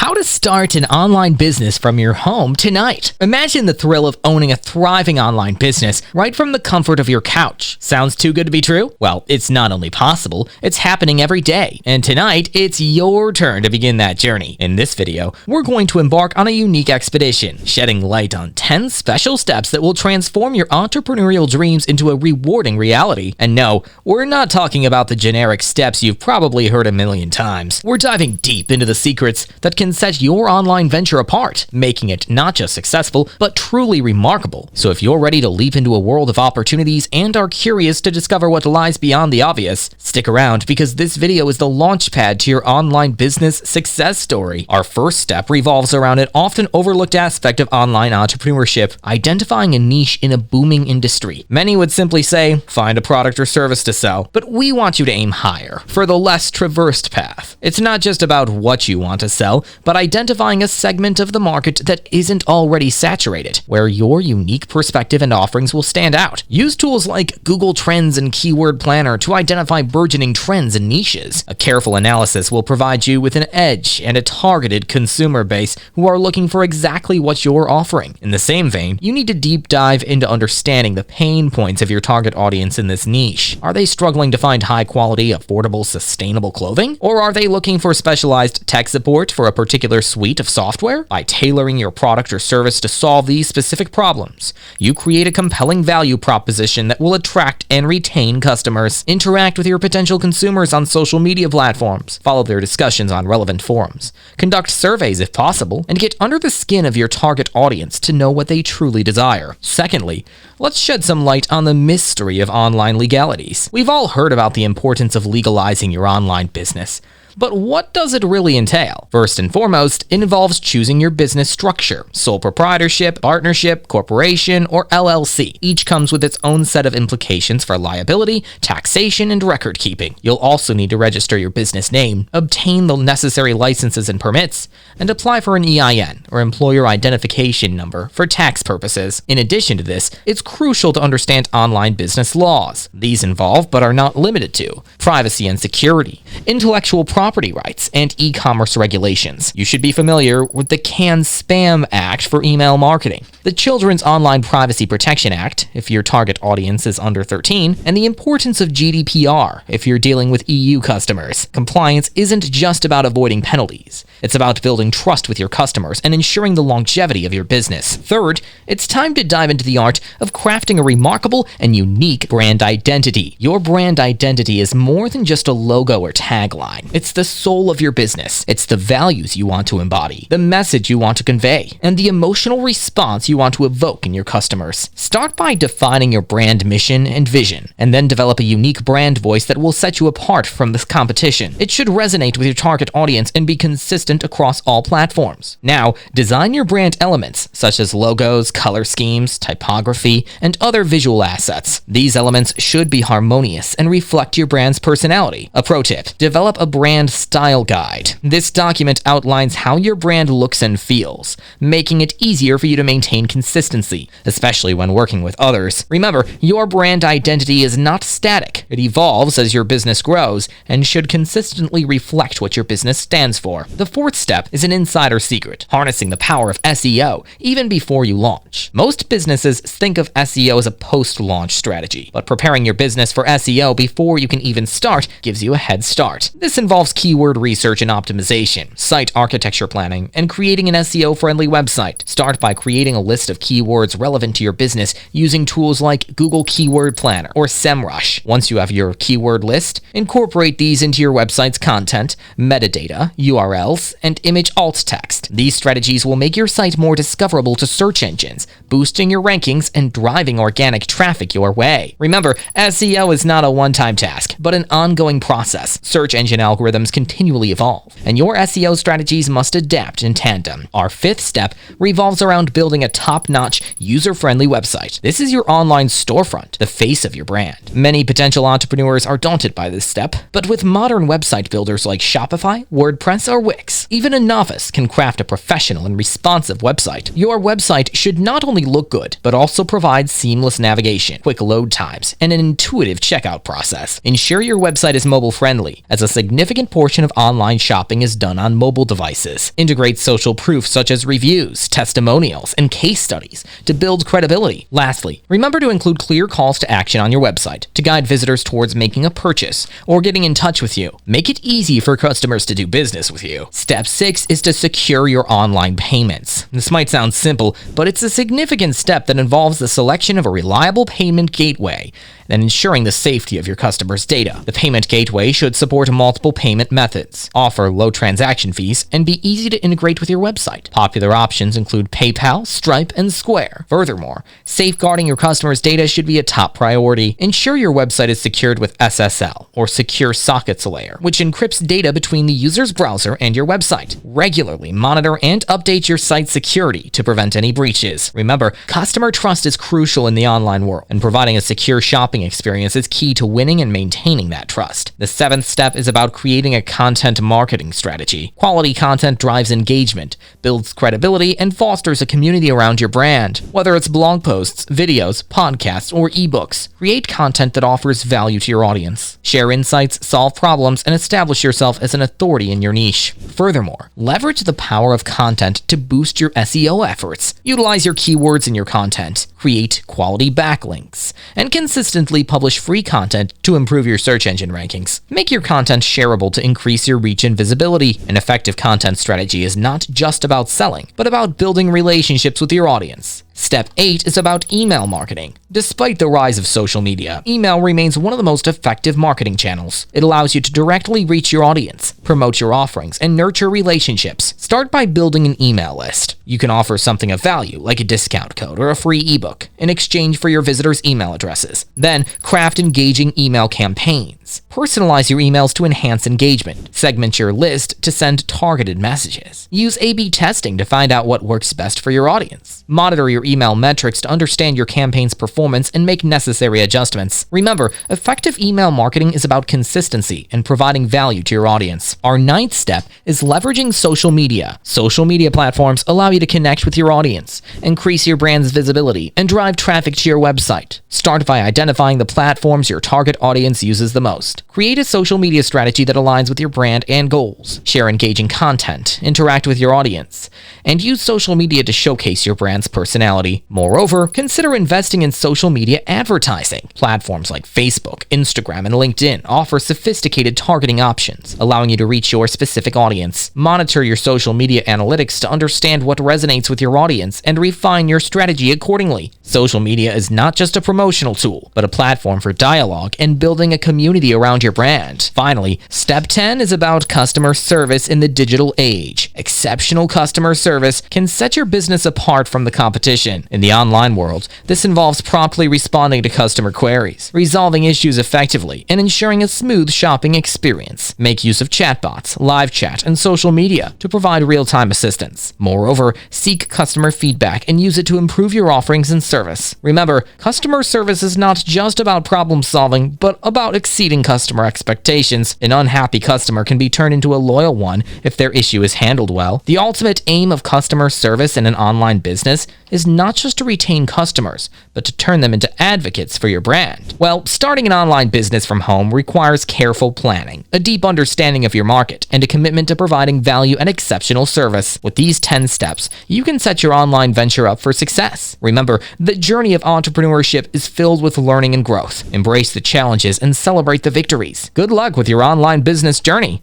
How to start an online business from your home tonight. Imagine the thrill of owning a thriving online business right from the comfort of your couch. Sounds too good to be true? Well, it's not only possible, it's happening every day. And tonight, it's your turn to begin that journey. In this video, we're going to embark on a unique expedition, shedding light on 10 special steps that will transform your entrepreneurial dreams into a rewarding reality. And no, we're not talking about the generic steps you've probably heard a million times. We're diving deep into the secrets that can set your online venture apart, making it not just successful, but truly remarkable. So if you're ready to leap into a world of opportunities and are curious to discover what lies beyond the obvious, stick around because this video is the launchpad to your online business success story. Our first step revolves around an often overlooked aspect of online entrepreneurship, identifying a niche in a booming industry. Many would simply say, find a product or service to sell, but we want you to aim higher, for the less traversed path. It's not just about what you want to sell, but identifying a segment of the market that isn't already saturated, where your unique perspective and offerings will stand out. Use tools like Google Trends and Keyword Planner to identify burgeoning trends and niches. A careful analysis will provide you with an edge and a targeted consumer base who are looking for exactly what you're offering. In the same vein, you need to deep dive into understanding the pain points of your target audience in this niche. Are they struggling to find high-quality, affordable, sustainable clothing? Or are they looking for specialized tech support for a particular suite of software? By tailoring your product or service to solve these specific problems, you create a compelling value proposition that will attract and retain customers. Interact with your potential consumers on social media platforms, follow their discussions on relevant forums, conduct surveys if possible, and get under the skin of your target audience to know what they truly desire. Secondly, let's shed some light on the mystery of online legalities. We've all heard about the importance of legalizing your online business. But what does it really entail? First and foremost, it involves choosing your business structure: sole proprietorship, partnership, corporation, or LLC. Each comes with its own set of implications for liability, taxation, and record keeping. You'll also need to register your business name, obtain the necessary licenses and permits, and apply for an EIN, or employer identification number, for tax purposes. In addition to this, it's crucial to understand online business laws. These involve, but are not limited to, privacy and security, intellectual property rights, and e-commerce regulations. You should be familiar with the CAN-SPAM Act for email marketing, the Children's Online Privacy Protection Act, if your target audience is under 13, and the importance of GDPR, if you're dealing with EU customers. Compliance isn't just about avoiding penalties. It's about building trust with your customers and ensuring the longevity of your business. Third, it's time to dive into the art of crafting a remarkable and unique brand identity. Your brand identity is more than just a logo or tagline. It's the soul of your business. It's the values you want to embody, the message you want to convey, and the emotional response you want to evoke in your customers. Start by defining your brand mission and vision, and then develop a unique brand voice that will set you apart from this competition. It should resonate with your target audience and be consistent across all platforms. Now, design your brand elements, such as logos, color schemes, typography, and other visual assets. These elements should be harmonious and reflect your brand's personality. A pro tip: develop a brand style guide. This document outlines how your brand looks and feels, making it easier for you to maintain consistency, especially when working with others. Remember, your brand identity is not static. It evolves as your business grows and should consistently reflect what your business stands for. The fourth step is an insider secret: harnessing the power of SEO even before you launch. Most businesses think of SEO as a post-launch strategy, but preparing your business for SEO before you can even start gives you a head start. This involves keyword research and optimization, site architecture planning, and creating an SEO-friendly website. Start by creating a list of keywords relevant to your business using tools like Google Keyword Planner or SEMrush. Once you have your keyword list, incorporate these into your website's content, metadata, URLs, and image alt text. These strategies will make your site more discoverable to search engines, boosting your rankings and driving organic traffic your way. Remember, SEO is not a one-time task, but an ongoing process. Search engine algorithms continually evolve, and your SEO strategies must adapt in tandem. Our fifth step revolves around building a top-notch, user-friendly website. This is your online storefront, the face of your brand. Many potential entrepreneurs are daunted by this step, but with modern website builders like Shopify, WordPress, or Wix, even a novice can craft a professional and responsive website. Your website should not only look good, but also provide seamless navigation, quick load times, and an intuitive checkout process. Ensure your website is mobile-friendly, as a significant portion of online shopping is done on mobile devices. Integrate social proof such as reviews, testimonials, and case studies to build credibility. Lastly, remember to include clear calls to action on your website to guide visitors towards making a purchase or getting in touch with you. Make it easy for customers to do business with you. Step 6 is to secure your online payments. This might sound simple, but it's a significant step that involves the selection of a reliable payment gateway and ensuring the safety of your customers' data. The payment gateway should support multiple payment methods, offer low transaction fees, and be easy to integrate with your website. Popular options include PayPal, Stripe, and Square. Furthermore, safeguarding your customers' data should be a top priority. Ensure your website is secured with SSL, or Secure Sockets Layer, which encrypts data between the user's browser and your website. Regularly monitor and update your site's security to prevent any breaches. Remember, customer trust is crucial in the online world, and providing a secure shopping experience is key to winning and maintaining that trust. The 7th step is about creating a content marketing strategy. Quality content drives engagement, builds credibility, and fosters a community around your brand. Whether it's blog posts, videos, podcasts, or ebooks, create content that offers value to your audience. Share insights, solve problems, and establish yourself as an authority in your niche. Furthermore, leverage the power of content to boost your SEO efforts. Utilize your keywords in your content, create quality backlinks, and consistently publish free content to improve your search engine rankings. Make your content shareable to increase your reach and visibility. An effective content strategy is not just about selling, but about building relationships with your audience. Step 8 is about email marketing. Despite the rise of social media, email remains one of the most effective marketing channels. It allows you to directly reach your audience, promote your offerings, and nurture relationships. Start by building an email list. You can offer something of value, like a discount code or a free ebook, in exchange for your visitors' email addresses. Then, craft engaging email campaigns. Personalize your emails to enhance engagement. Segment your list to send targeted messages. Use A/B testing to find out what works best for your audience. Monitor your email metrics to understand your campaign's performance and make necessary adjustments. Remember, effective email marketing is about consistency and providing value to your audience. Our 9th step is leveraging social media. Social media platforms allow you to connect with your audience, increase your brand's visibility, and drive traffic to your website. Start by identifying the platforms your target audience uses the most. Create a social media strategy that aligns with your brand and goals. Share engaging content, interact with your audience, and use social media to showcase your brand's personality. Moreover, consider investing in social media advertising. Platforms like Facebook, Instagram, and LinkedIn offer sophisticated targeting options, allowing you to reach your specific audience. Monitor your social media analytics to understand what resonates with your audience and refine your strategy accordingly. Social media is not just a promotional tool, but a platform for dialogue and building a community around your brand. Finally, step 10 is about customer service in the digital age. Exceptional customer service can set your business apart from the competition. In the online world, this involves promptly responding to customer queries, resolving issues effectively, and ensuring a smooth shopping experience. Make use of chatbots, live chat, and social media to provide real-time assistance. Moreover, seek customer feedback and use it to improve your offerings and service. Remember, customer service is not just about problem solving, but about exceeding customer expectations. An unhappy customer can be turned into a loyal one if their issue is handled well. The ultimate aim of customer service in an online business is not just to retain customers, but to turn them into advocates for your brand. Well, starting an online business from home requires careful planning, a deep understanding of your market, and a commitment to providing value and exceptional service. With these 10 steps, you can set your online venture up for success. Remember, the journey of entrepreneurship is filled with learning and growth. Embrace the challenges and celebrate the victories. Good luck with your online business journey.